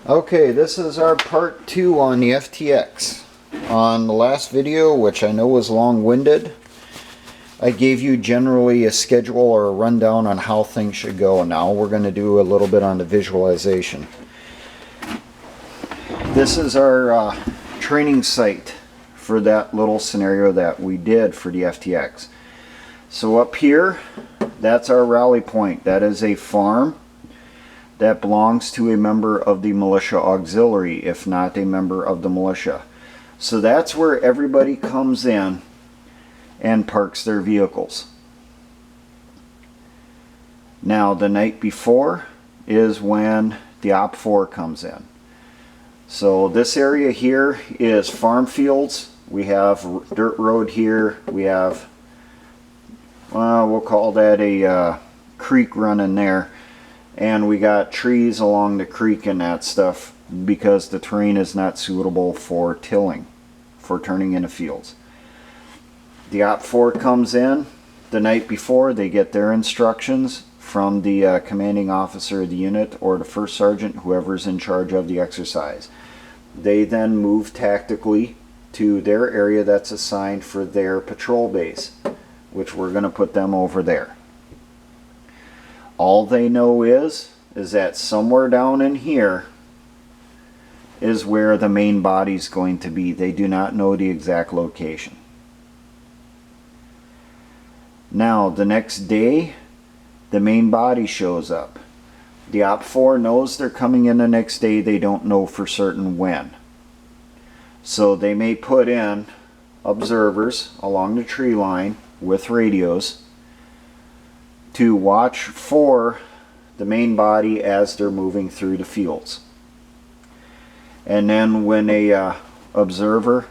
Okay, this is our part 2 on the FTX. On the last video, which I know was long-winded, I gave you generally a schedule or a rundown on how things should go. Now we're going to do a little bit on the visualization. This is our training site for that little scenario that we did for the FTX. So up here, that's our rally point. That is a farm that belongs to a member of the militia auxiliary, if not a member of the militia. So that's where everybody comes in and parks their vehicles. Now the night before is when the Op 4 comes in. So this area here is farm fields. We have dirt road here. We have, we'll call that a creek running there. And we got trees along the creek and that stuff because the terrain is not suitable for tilling, for turning into fields. The Op 4 comes in the night before. They get their instructions from the commanding officer of the unit or the first sergeant, whoever's in charge of the exercise. They then move tactically to their area that's assigned for their patrol base, which we're going to put them over there. All they know is that somewhere down in here is where the main body's going to be. They do not know the exact location. Now, the next day, the main body shows up. The Op 4 knows they're coming in the next day. They don't know for certain when. So they may put in observers along the tree line with radios to watch for the main body as they're moving through the fields. And then when a observer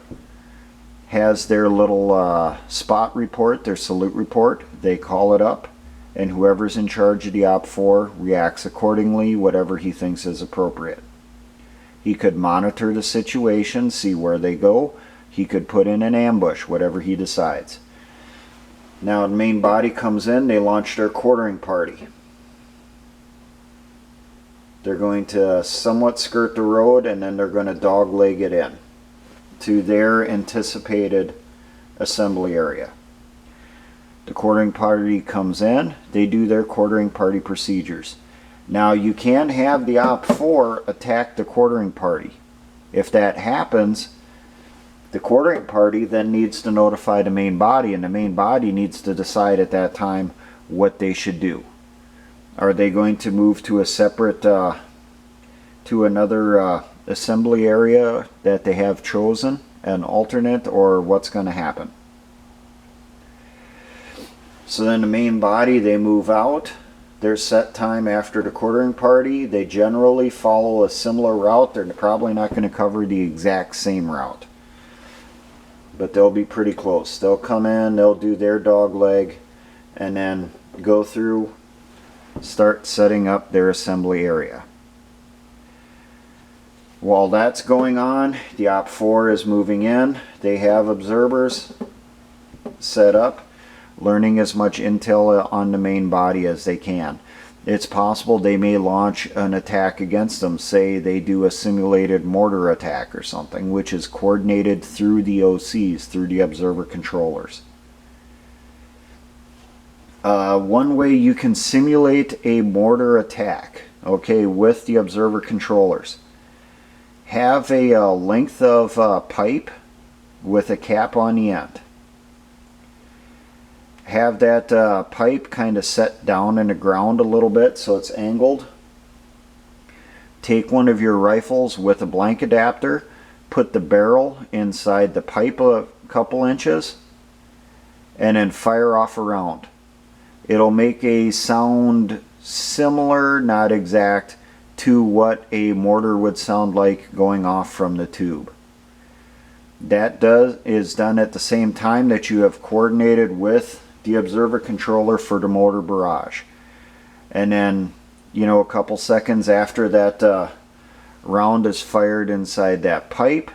has their little spot report, their salute report, they call it up, and whoever's in charge of the Op 4 reacts accordingly, whatever he thinks is appropriate. He could monitor the situation, see where they go. He could put in an ambush, whatever he decides. Now the main body comes in, they launch their quartering party. They're going to somewhat skirt the road and then they're going to dogleg it in to their anticipated assembly area. The quartering party comes in, they do their quartering party procedures. Now you can have the Op 4 attack the quartering party. If that happens, the quartering party then needs to notify the main body, and the main body needs to decide at that time what they should do. Are they going to move to a separate, to another assembly area that they have chosen, an alternate, or what's going to happen? So then the main body, they move out. Their set time after the quartering party, they generally follow a similar route. They're probably not going to cover the exact same route, but they'll be pretty close. They'll come in, they'll do their dog leg, and then go through, start setting up their assembly area. While that's going on, the Op 4 is moving in. They have observers set up, learning as much intel on the main body as they can. It's possible they may launch an attack against them. Say they do a simulated mortar attack or something, which is coordinated through the OCs, through the observer controllers. One way you can simulate a mortar attack, okay, with the observer controllers, have a length of pipe with a cap on the end. Have that pipe kind of set down in the ground a little bit so it's angled. Take one of your rifles with a blank adapter, put the barrel inside the pipe a couple inches, and then fire off a round. It'll make a sound similar, not exact, to what a mortar would sound like going off from the tube. That is done at the same time that you have coordinated with the observer controller for the mortar barrage. And then, you know, a couple seconds after that round is fired inside that pipe,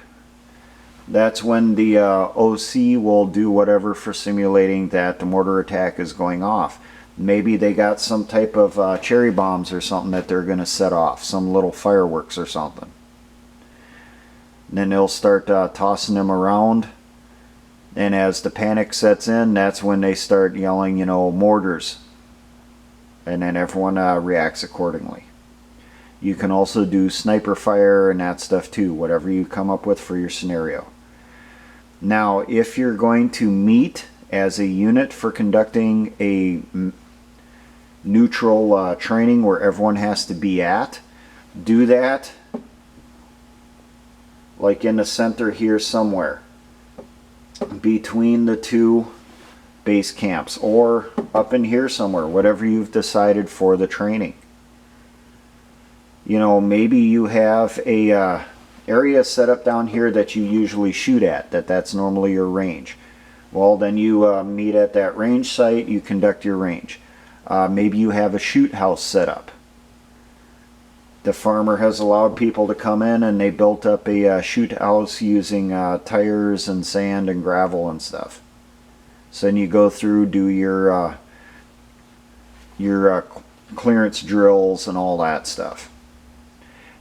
that's when the OC will do whatever for simulating that the mortar attack is going off. Maybe they got some type of cherry bombs or something that they're going to set off, some little fireworks or something. And then they'll start tossing them around, and as the panic sets in, that's when they start yelling, you know, mortars, and then everyone reacts accordingly. You can also do sniper fire and that stuff too, whatever you come up with for your scenario. Now, if you're going to meet as a unit for conducting a neutral training where everyone has to be at, do that like in the center here somewhere between the two base camps, or up in here somewhere, whatever you've decided for the training. You know, maybe you have a area set up down here that you usually shoot at, that's normally your range. Well, then you meet at that range site, you conduct your range. Maybe you have a shoot house set up. The farmer has allowed people to come in and they built up a shoot house using tires and sand and gravel and stuff. So then you go through, do your clearance drills and all that stuff.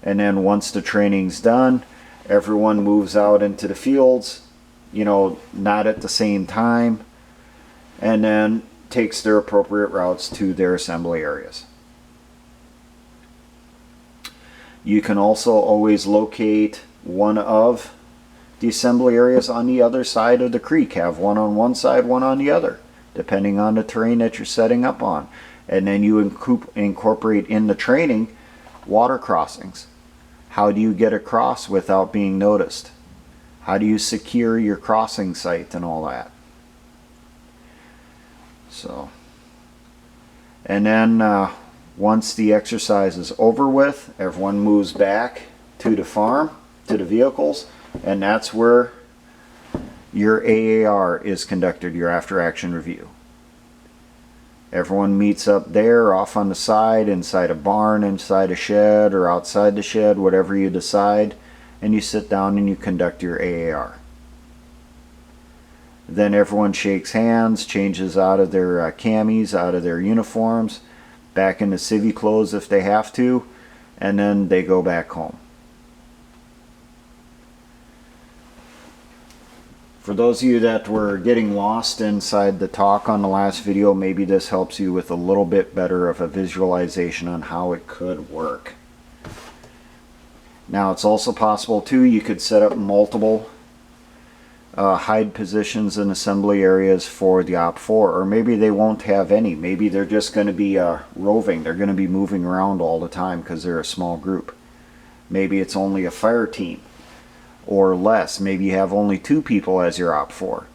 And then once the training's done, everyone moves out into the fields, you know, not at the same time, and then takes their appropriate routes to their assembly areas. You can also always locate one of the assembly areas on the other side of the creek. Have one on one side, one on the other, depending on the terrain that you're setting up on. And then you incorporate in the training water crossings. How do you get across without being noticed? How do you secure your crossing site and all that? So, and then once the exercise is over with, everyone moves back to the farm, to the vehicles, and that's where your AAR is conducted, your after action review. Everyone meets up there, off on the side, inside a barn, inside a shed, or outside the shed, whatever you decide, and you sit down and you conduct your AAR. Then everyone shakes hands, changes out of their camis, out of their uniforms, back into civvy clothes if they have to, and then they go back home. For those of you that were getting lost inside the talk on the last video, maybe this helps you with a little bit better of a visualization on how it could work. Now, it's also possible too, you could set up multiple hide positions and assembly areas for the Op 4, or maybe they won't have any. Maybe they're just going to be roving. They're going to be moving around all the time because they're a small group. Maybe it's only a fire team or less. Maybe you have only 2 people as your Op 4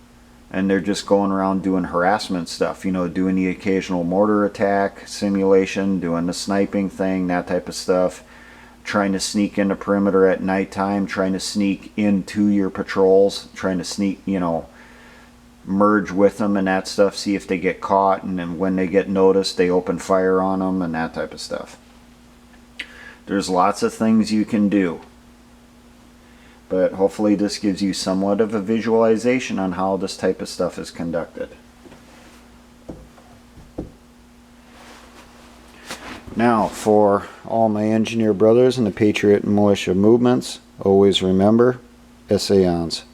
and they're just going around doing harassment stuff, you know, doing the occasional mortar attack simulation, doing the sniping thing, that type of stuff, trying to sneak into perimeter at nighttime, trying to sneak into your patrols, trying to sneak, you know, merge with them and that stuff, see if they get caught, and then when they get noticed they open fire on them and that type of stuff. There's lots of things you can do, but hopefully this gives you somewhat of a visualization on how this type of stuff is conducted. Now, for all my engineer brothers and the Patriot and militia movements, always remember, essayons.